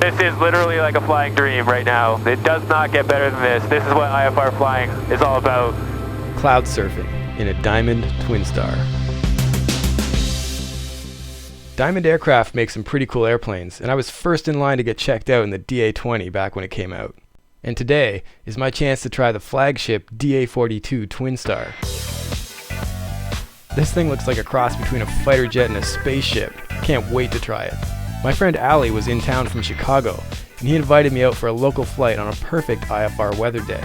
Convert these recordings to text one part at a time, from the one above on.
This is literally like a flying dream right now. It does not get better than this. This is what IFR flying is all about. Cloud surfing in a Diamond TwinStar. Diamond Aircraft makes some pretty cool airplanes, and I was first in line to get checked out in the DA20 back when it came out. And today is my chance to try the flagship DA42 TwinStar. This thing looks like a cross between a fighter jet and a spaceship. Can't wait to try it. My friend Ali was in town from Chicago, and he invited me out for a local flight on a perfect IFR weather day.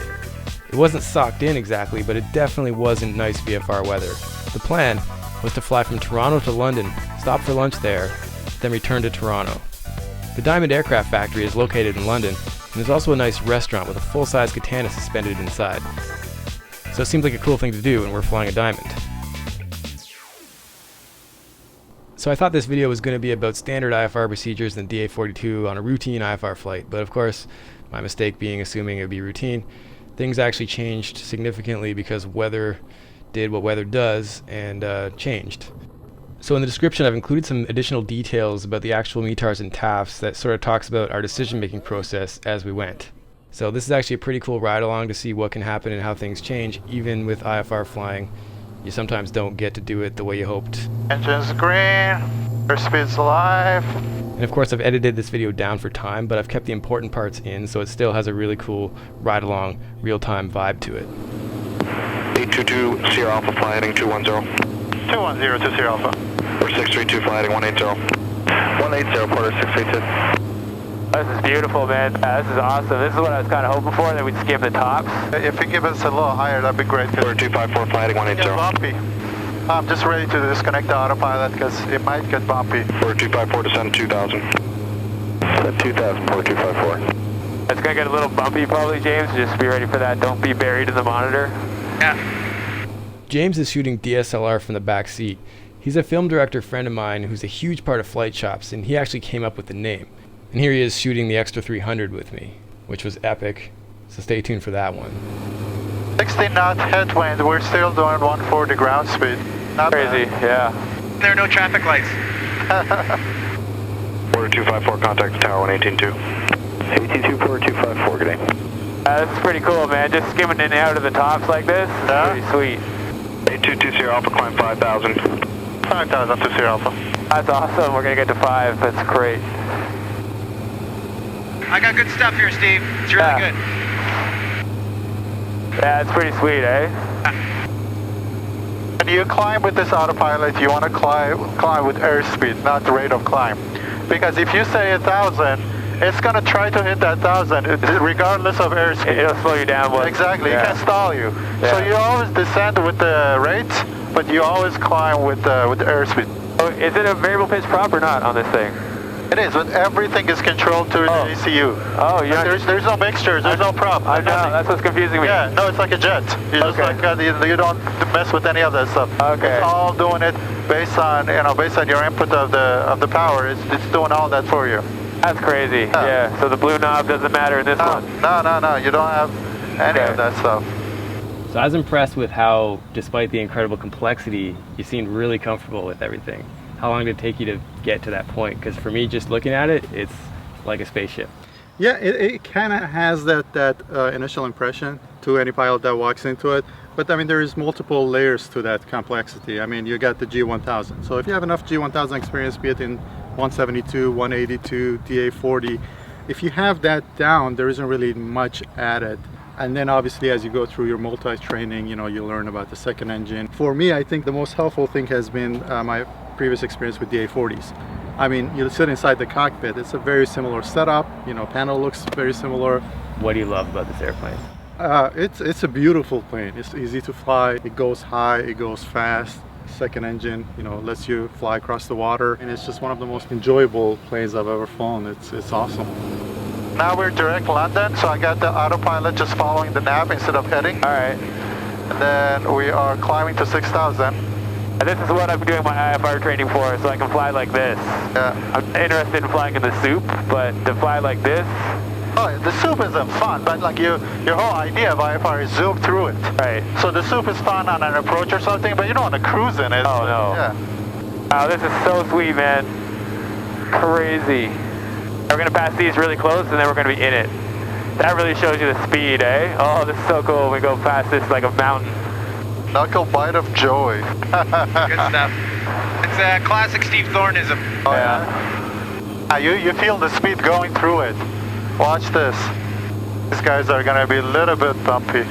It wasn't socked in exactly, but it definitely wasn't nice VFR weather. The plan was to fly from Toronto to London, stop for lunch there, then return to Toronto. The Diamond Aircraft Factory is located in London, and there's also a nice restaurant with a full-size katana suspended inside. So it seems like a cool thing to do when we're flying a Diamond. So I thought this video was going to be about standard IFR procedures in the DA42 on a routine IFR flight, but of course, my mistake being assuming it would be routine, things actually changed significantly because weather did what weather does and changed. So in the description I've included some additional details about the actual METARs and TAFs that sort of talks about our decision-making process as we went. So this is actually a pretty cool ride-along to see what can happen and how things change, even with IFR flying. You sometimes don't get to do it the way you hoped. Engine's green, airspeed's alive. And of course I've edited this video down for time, but I've kept the important parts in so it still has a really cool ride-along, real-time vibe to it. 822 Sierra Alpha fly heading 210. 210 to Sierra Alpha. Or 632 fly heading 180. 180 quarter 632. This is beautiful, man. This is awesome. This is what I was kind of hoping for, that we'd skim the tops. If you give us a little higher, that'd be great. Or 254 fly heading 180. It's bumpy. I'm just ready to disconnect the autopilot because it might get bumpy. Or 254 descend 2000. Descend 2000, or 254. It's going to get a little bumpy probably, James. Just be ready for that. Don't be buried in the monitor. Yeah. James is shooting DSLR from the back seat. He's a film director friend of mine who's a huge part of Flight Shops, and he actually came up with the name. And here he is shooting the Extra 300 with me, which was epic, so stay tuned for that one. 16 knot headwind, we're still doing 140 ground speed. Not Crazy, bad. yeah. There are no traffic lights. Order 254, contact tower 1182. 182, order 254, good day. This is pretty cool, man. Just skimming in and out of the tops like this. Yeah. Pretty sweet. 822 Sierra Alpha, climb 5000. 5000 to Sierra Alpha. That's awesome. We're going to get to 5. That's great. I got good stuff here, Steve. It's really good. Yeah, it's pretty sweet, eh? When you climb with this autopilot, you want to climb with airspeed, not the rate of climb. Because if you say 1,000, it's going to try to hit that 1,000 regardless of airspeed. It'll slow you down. Exactly, Yeah. it can stall you. Yeah. So you always descend with the rate, but you always climb with airspeed. Oh, is it a variable pitch prop or not on this thing? It is, but everything is controlled through the ECU. Oh, yeah. There's no mixtures, there's no prop. I know, that's what's confusing me. Yeah, no, it's like a jet. You just like you don't mess with any of that stuff. Okay. It's all doing it based on your input of the power. It's doing all that for you. That's crazy. Yeah. So the blue knob doesn't matter in this one. No. You don't have any of that stuff. So I was impressed with how, despite the incredible complexity, you seemed really comfortable with everything. How long did it take you to get to that point? Because for me, just looking at it, it's like a spaceship. Yeah, it kind of has that initial impression to any pilot that walks into it. But I mean, there is multiple layers to that complexity. I mean, you got the G1000. So if you have enough G1000 experience, be it in 172, 182, DA40, if you have that down, there isn't really much added. And then obviously as you go through your multi-training, you learn about the second engine. For me, I think the most helpful thing has been my previous experience with DA40s. I mean, you sit inside the cockpit, it's a very similar setup, panel looks very similar. What do you love about this airplane? It's a beautiful plane. It's easy to fly, it goes high, it goes fast. Second engine, lets you fly across the water, and it's just one of the most enjoyable planes I've ever flown. It's awesome. Now we're direct London, so I got the autopilot just following the nav instead of heading. All right. And then we are climbing to 6,000. And this is what I'm doing my IFR training for, so I can fly like this. Yeah. I'm interested in flying in the soup, but to fly like this. Oh, the soup isn't fun, but like your whole idea of IFR is zoom through it. Right. So the soup is fun on an approach or something, but you don't want to cruise in it. Oh, no. Yeah. Wow, this is so sweet, man. Crazy. We're going to pass these really close, and then we're going to be in it. That really shows you the speed, eh? Oh, this is so cool. We go past this like a mountain. Knuckle bite of joy. Good stuff. It's classic Steve Thornism. Oh, yeah. You feel the speed going through it. Watch this. These guys are going to be a little bit bumpy.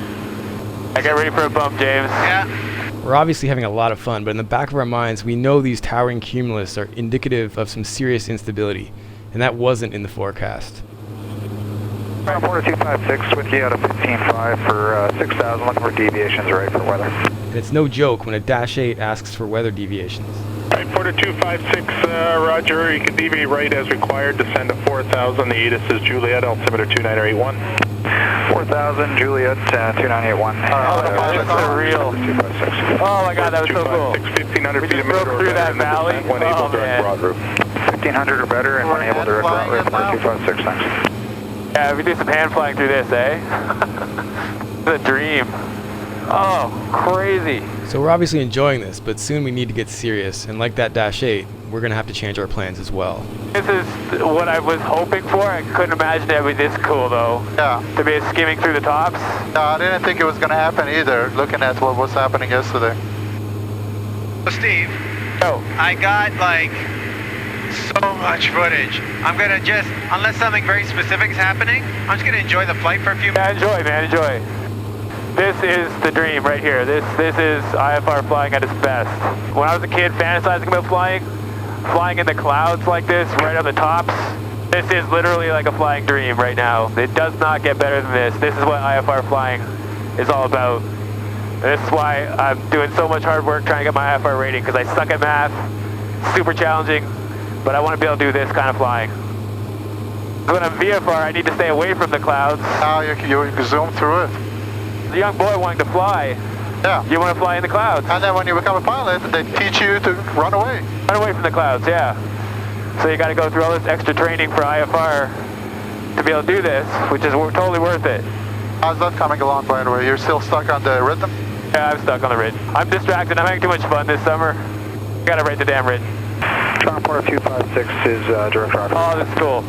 I get ready for a bump, James. Yeah. We're obviously having a lot of fun, but in the back of our minds, we know these towering cumulus are indicative of some serious instability, and that wasn't in the forecast. Porter 256 with you out of 15.5 for 6,000, looking for deviations right for weather. And it's no joke when a Dash 8 asks for weather deviations. Right, Porter 256, roger, you can deviate right as required, descend to 4,000, the ATC is Juliet, altimeter 2981. 4,000, Juliet, 2981. Oh, that's surreal. Oh my god, that was so cool. 1,500 We feet just a minute broke through that valley. One able Oh, direct man. broad route. 1,500 or better and one able direct route with Porter 256, thanks. Yeah, we do some hand flying through this, eh? It's a dream. Oh, crazy. So we're obviously enjoying this, but soon we need to get serious, and like that Dash 8, we're going to have to change our plans as well. This is what I was hoping for. I couldn't imagine it would be this cool, though. Yeah. To be skimming through the tops. No, I didn't think it was going to happen either, looking at what was happening yesterday. So Steve, Oh, I got like so much footage. I'm gonna just, unless something very specific is happening, I'm just gonna enjoy the flight for a few yeah, minutes. enjoy, man, enjoy. This is the dream right here. This is IFR flying at its best. When I was a kid fantasizing about flying in the clouds like this, right on the tops, this is literally like a flying dream right now. It does not get better than this. This is what IFR flying is all about. This is why I'm doing so much hard work trying to get my IFR rating, because I suck at math, super challenging, but I want to be able to do this kind of flying. When I'm VFR, I need to stay away from the clouds. Now you zoom through it. As a young boy wanting to fly, Yeah. you want to fly in the clouds. And then when you become a pilot, they teach you to run away. Run away from the clouds, yeah. So you got to go through all this extra training for IFR to be able to do this, which is totally worth it. How's that coming along, by the way? You're still stuck on the rhythm? Yeah, I'm stuck on the rid. I'm distracted. I'm having too much fun this summer. Got to rate the damn rid. Porter 256 is direct route. Oh, this is cool.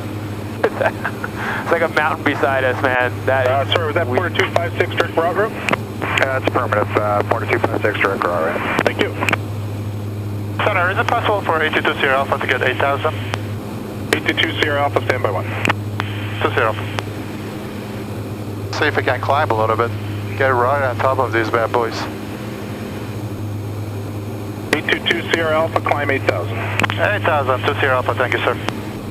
It's like a mountain beside us, man. That is Sorry, was that Porter 256 direct broad route? That's affirmative, Porter 256 direct route, right? Thank you. Center, is it possible for 822 Sierra Alpha to get 8,000? 822 Sierra Alpha, stand by 1. 2 Sierra Alpha. See if we can climb a little bit. Get right on top of these bad boys. 822 Sierra Alpha, climb 8,000. 8,000, 2 Sierra Alpha, thank you, sir.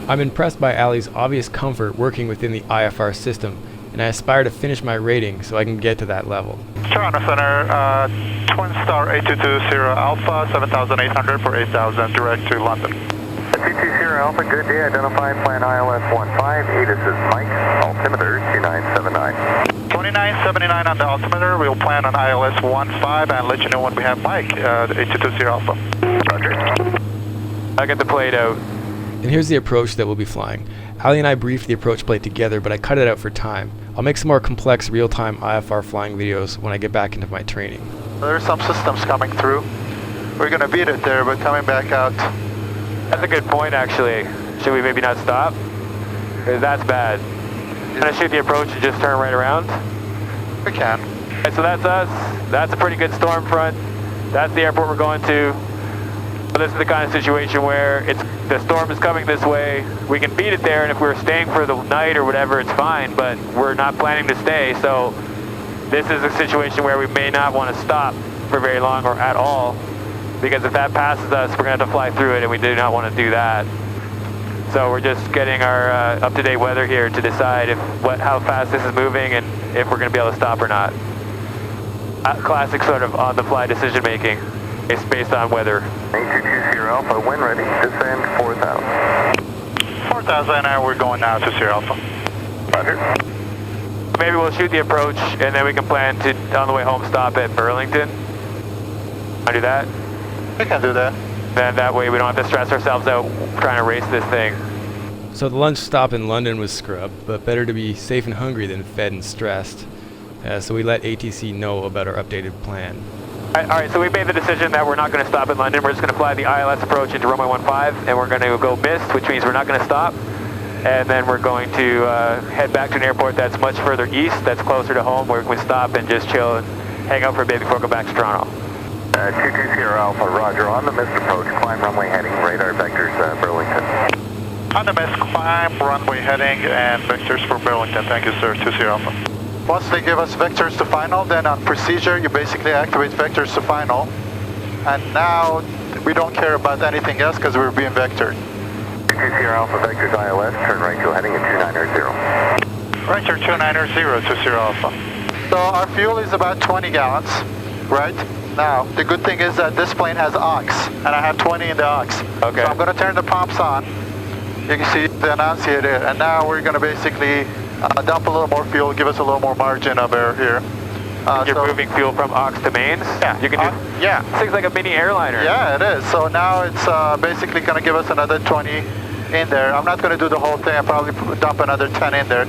I'm impressed by Ali's obvious comfort working within the IFR system, and I aspire to finish my rating so I can get to that level. Toronto Center, TwinStar 822 Sierra Alpha, 7,800 for 8,000, direct to London. 22 Sierra Alpha, good day, identified plan ILS 15, ATC is Mike, altimeter 2979. 2979 on the altimeter, we'll plan on ILS 15 and let you know when we have Mike, 822 Sierra Alpha. Roger. I'll get the plate out. And here's the approach that we'll be flying. Ali and I briefed the approach plate together, but I cut it out for time. I'll make some more complex real-time IFR flying videos when I get back into my training. There's some systems coming through. We're going to beat it there, but coming back out. That's a good point, actually. Should we maybe not stop? Because that's bad. Can I shoot the approach and just turn right around? We can. Okay, so that's us. That's a pretty good storm front. That's the airport we're going to. So this is the kind of situation where the storm is coming this way. We can beat it there, and if we're staying for the night or whatever, it's fine, but we're not planning to stay. So this is a situation where we may not want to stop for very long or at all, because if that passes us, we're going to have to fly through it, and we do not want to do that. So we're just getting our up-to-date weather here to decide how fast this is moving and if we're going to be able to stop or not. Classic sort of on-the-fly decision-making. It's based on weather. 822 Sierra Alpha, when ready, descend 4,000. 4,000 and we're going now to Sierra Alpha. Roger. Maybe we'll shoot the approach and then we can plan to, on the way home, stop at Burlington. Want to do that? We can do that. Then that way we don't have to stress ourselves out trying to race this thing. So the lunch stop in London was scrubbed, but better to be safe and hungry than fed and stressed. So we let ATC know about our updated plan. Alright, so we made the decision that we're not going to stop in London. We're just going to fly the ILS approach into runway 15, and we're going to go mist, which means we're not going to stop. and then we're going to head back to an airport that's much further east, that's closer to home, where we can stop and just chill and hang out for a bit before we go back to Toronto. 220 Alpha, roger. On the missed approach, climb runway heading, radar vectors, Burlington. On the missed climb, runway heading, and vectors for Burlington. Thank you, sir. 20 Alpha. Once they give us vectors to final, then on procedure, you basically activate vectors to final. And now, we don't care about anything else because we're being vectored. 220 Alpha, vectors ILS, turn right to heading at 290. Right, sir, 290, 20 Alpha. So our fuel is about 20 gallons, right? Now, the good thing is that this plane has aux, and I have 20 in the aux. Okay. So I'm going to turn the pumps on. You can see the annunciator, and now we're going to basically dump a little more fuel, give us a little more margin of air here. You're moving fuel from aux to mains? Yeah. You can do, yeah. This thing's like a mini airliner. Yeah, it is. So now it's basically going to give us another 20 in there. I'm not going to do the whole thing. I'll probably dump another 10 in there.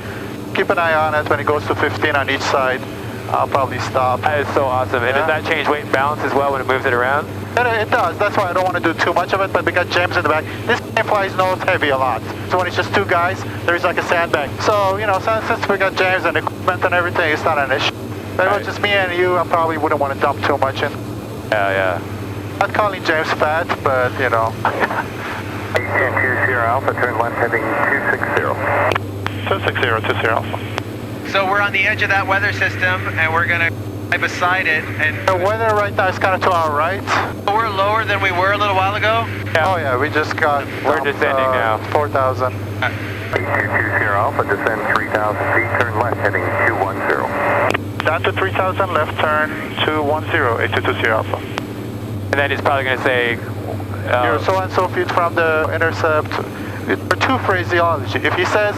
Keep an eye on it. When it goes to 15 on each side, I'll probably stop. That is so awesome. And does that change weight and balance as well when it moves it around? It does. That's why I don't want to do too much of it, but we got James in the back. This plane flies nose heavy a lot. So when it's just two guys, there's like a sandbag. So, you know, since we got James and equipment and everything, it's not an issue. If it was just me and you, I probably wouldn't want to dump too much in. Yeah. Not calling James fat, but, you know. 8220 Alpha, turn left heading 260. 260, Alpha. So we're on the edge of that weather system, and we're going to fly beside it. And The weather right now is kind of to our right. we're lower than we were a little while ago. Yeah. Oh yeah, we just got We're descending now. 4,000. 8220 Alpha, descend 3,000 feet, turn left heading 210. Down to 3,000, left turn 210, 8220 Alpha. And then he's probably going to say... You're so and so feet from the intercept. There are two phraseology. If he says,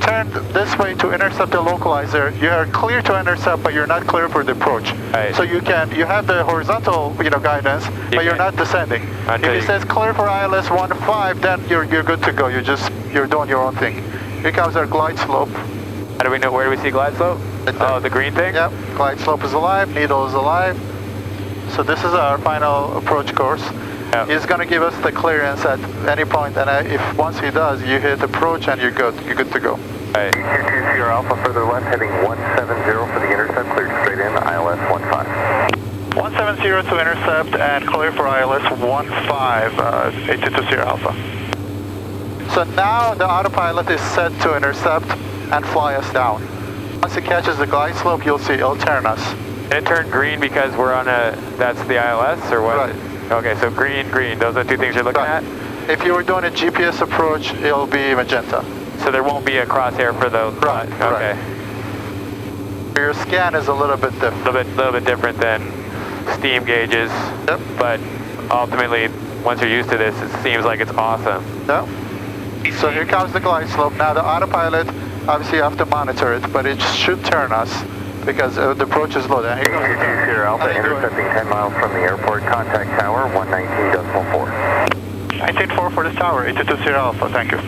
turn this way to intercept the localizer, you are clear to intercept, but you're not clear for the approach. Right. So you have the horizontal, guidance, but you're not descending. If he says clear for ILS 15, then you're good to go. You're doing your own thing. Here comes our glide slope. How do we know, where do we see glide slope? Oh, the green thing? Yep, glide slope is alive, needle is alive. So this is our final approach course. Yep. He's going to give us the clearance at any point, and if once he does, you hit approach and you're good to go. Right. 8220 Alpha, further left heading 170 for the intercept, cleared straight in, ILS 15. 170 to intercept and clear for ILS 15, 8220 Alpha. So now the autopilot is set to intercept and fly us down. Once it catches the glide slope, you'll see it'll turn us. It turned green because we're on that's the ILS, or what? Right. Okay, so green, those are the two things you're looking at? If you were doing a GPS approach, it'll be magenta. So there won't be a crosshair for the... Right, okay. right. Your scan is a little bit different. A little bit different than steam gauges. Yep. But ultimately, once you're used to this, it seems like it's awesome. Yep. So here comes the glide slope. Now the autopilot, obviously you have to monitor it, but it should turn us because the approach is low. Here goes the 8220 Alpha, intercepting 10 miles from the airport, contact tower 119.4. 19.4 for the tower, 8220 Alpha, thank you.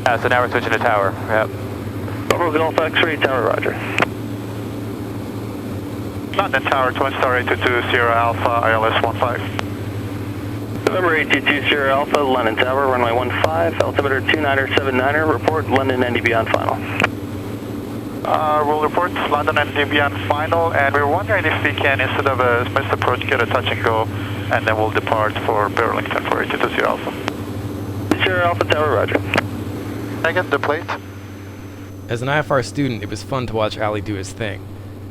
Yeah, so now we're switching to tower. Yep. Golf X-ray tower, roger. London Tower, TwinStar 822 Alpha, ILS 15. November 8220 Alpha, London Tower, runway 15, altimeter 2979er, report London NDB on final. We'll report London NDB on final, and we're wondering if we can, instead of a missed approach, get a touch and go, and then we'll depart for Burlington for 822 Alpha. Sierra Alpha Tower, roger. Can I get the plate? As an IFR student, it was fun to watch Ali do his thing,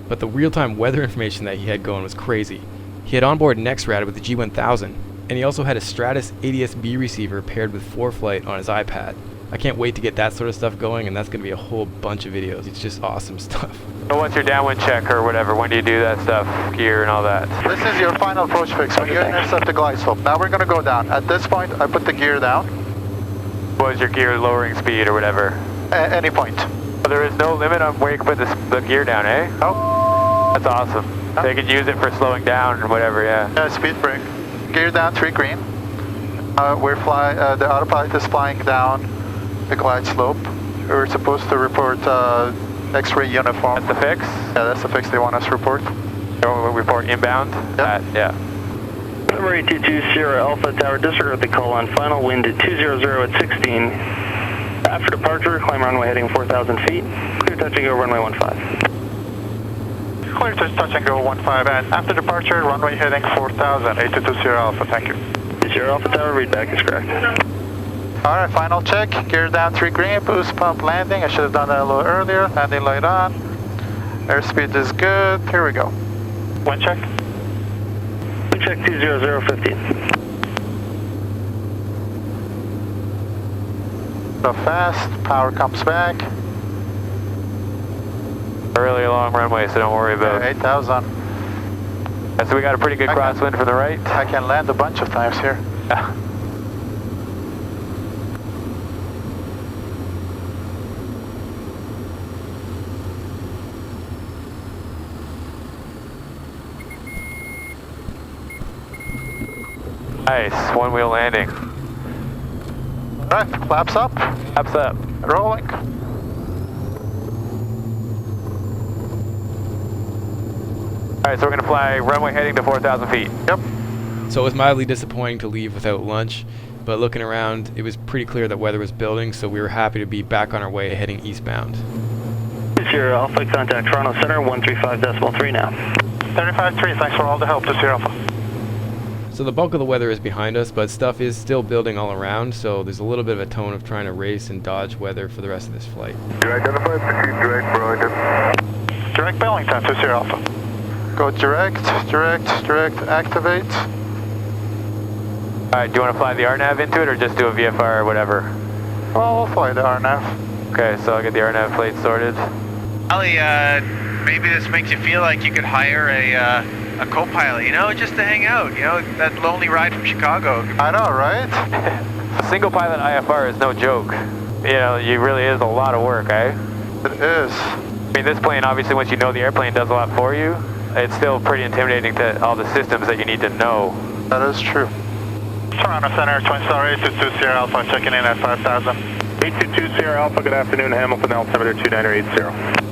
but the real-time weather information that he had going was crazy. He had onboard NextRad with the G1000, and he also had a Stratus ADS-B receiver paired with Foreflight on his iPad. I can't wait to get that sort of stuff going, and that's going to be a whole bunch of videos. It's just awesome stuff. So what's your downwind check or whatever? When do you do that stuff? Gear and all that? This is your final approach fix when you intercept the glide slope. Now we're going to go down. At this point, I put the gear down. What is your gear lowering speed or whatever? At any point. So there is no limit on where you can put the gear down, eh? Oh. That's awesome. So you could use it for slowing down or whatever, yeah. Yeah, speed brake. Gear down, 3 green. The autopilot is flying down the glide slope. We're supposed to report X-ray uniform. That's the fix? Yeah, that's the fix they want us to report. So we'll report inbound? Yep. Yeah. November 822 Sierra Alpha Tower, disregard the call on final, wind at 200 at 16. After departure, climb runway heading 4,000 feet. Clear touch and go runway 15. Clear to touch and go 15, and after departure, runway heading 4000, 8220 Alpha, thank you. Sierra Alpha Tower, readback is correct. Alright, final check, gear down 3 green, boost pump landing, I should have done that a little earlier, landing light on, airspeed is good, here we go. Wind check? Wind check 20015. Go fast, power comes back. A really long runway, so don't worry about it. 8,000. So we got a pretty good crosswind from the right. I can land a bunch of times here. Nice, one wheel landing. Alright, flaps up, Flaps up. rolling. Alright, so we're gonna fly runway heading to 4,000 feet. Yep. So it was mildly disappointing to leave without lunch, but looking around, it was pretty clear that weather was building, so we were happy to be back on our way heading eastbound. Sierra Alpha, contact Toronto Center, 135.3 now. 35-3, thanks for all the help to Sierra Alpha. So the bulk of the weather is behind us, but stuff is still building all around, so there's a little bit of a tone of trying to race and dodge weather for the rest of this flight. You identified proceed direct Burlington. Direct Burlington to Sierra Alpha. Go direct, activate. Alright, do you want to fly the RNAV into it or just do a VFR or whatever? Well, we'll fly the RNAV. Okay, so I'll get the RNAV plate sorted. Ali, maybe this makes you feel like you could hire a co-pilot, you know, just to hang out, you know, that lonely ride from Chicago. I know, right? A single pilot IFR is no joke. You know, it really is a lot of work, eh? It is. I mean, this plane, obviously, once you know the airplane does a lot for you, it's still pretty intimidating to all the systems that you need to know. That is true. Toronto Center, TwinStar 822 Sierra Alpha, checking in at 5,000. 822 Sierra Alpha, good afternoon, Hamilton, altimeter 2980.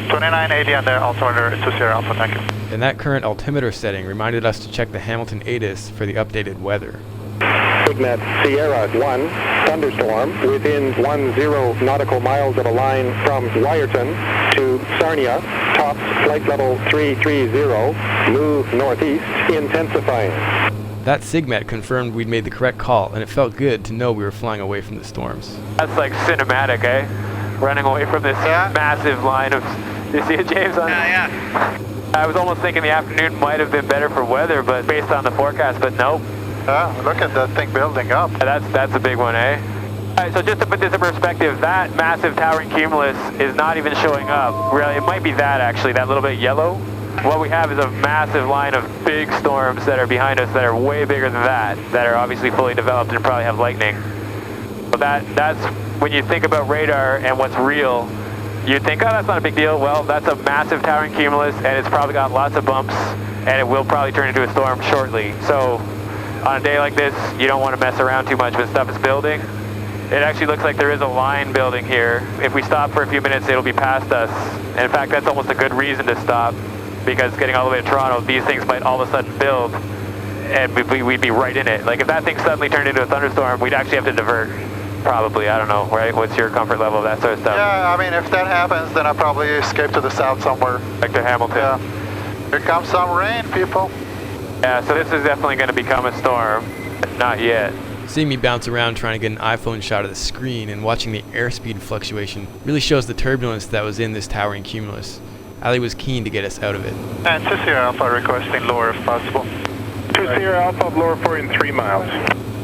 2980 on the altimeter to Sierra Alpha, thank you. And that current altimeter setting reminded us to check the Hamilton ATC for the updated weather. SPECI Sierra 1, thunderstorm, within 10 nautical miles of a line from Wyerton to Sarnia, tops flight level 330, move northeast, intensifying. That SIGMET confirmed we'd made the correct call, and it felt good to know we were flying away from the storms. That's like cinematic, eh? Running away from this massive line of... You see it, James? Yeah. I was almost thinking the afternoon might have been better for weather, but based on the forecast, but nope. Look at that thing building up. That's a big one, eh? Alright, so just to put this in perspective, that massive towering cumulus is not even showing up. Really, it might be that actually, that little bit yellow. What we have is a massive line of big storms that are behind us that are way bigger than that are obviously fully developed and probably have lightning. But that's when you think about radar and what's real, you think, oh, that's not a big deal. Well, that's a massive towering cumulus, and it's probably got lots of bumps, and it will probably turn into a storm shortly. So on a day like this, you don't want to mess around too much when stuff is building. It actually looks like there is a line building here. If we stop for a few minutes, it'll be past us. And in fact, that's almost a good reason to stop, because getting all the way to Toronto, these things might all of a sudden build, and we'd be right in it. Like if that thing suddenly turned into a thunderstorm, we'd actually have to divert. Probably, I don't know, right? What's your comfort level of that sort of stuff? Yeah, I mean, if that happens, then I'll probably escape to the south somewhere. Back to Hamilton. Yeah. Here comes some rain, people. Yeah, so this is definitely going to become a storm. Not yet. Seeing me bounce around trying to get an iPhone shot of the screen and watching the airspeed fluctuation really shows the turbulence that was in this towering cumulus. Ali was keen to get us out of it. And to Sierra Alpha requesting lower if possible. 2 Sierra Alpha, lower for in 3 miles.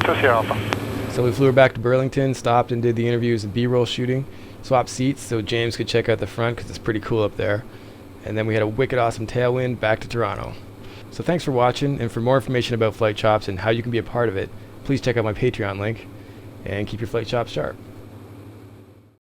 To Sierra Alpha. So we flew her back to Burlington, stopped and did the interviews and B-roll shooting, swapped seats so James could check out the front because it's pretty cool up there, and then we had a wicked awesome tailwind back to Toronto. So thanks for watching, and for more information about Flight Chops and how you can be a part of it, please check out my Patreon link, and keep your flight chops sharp.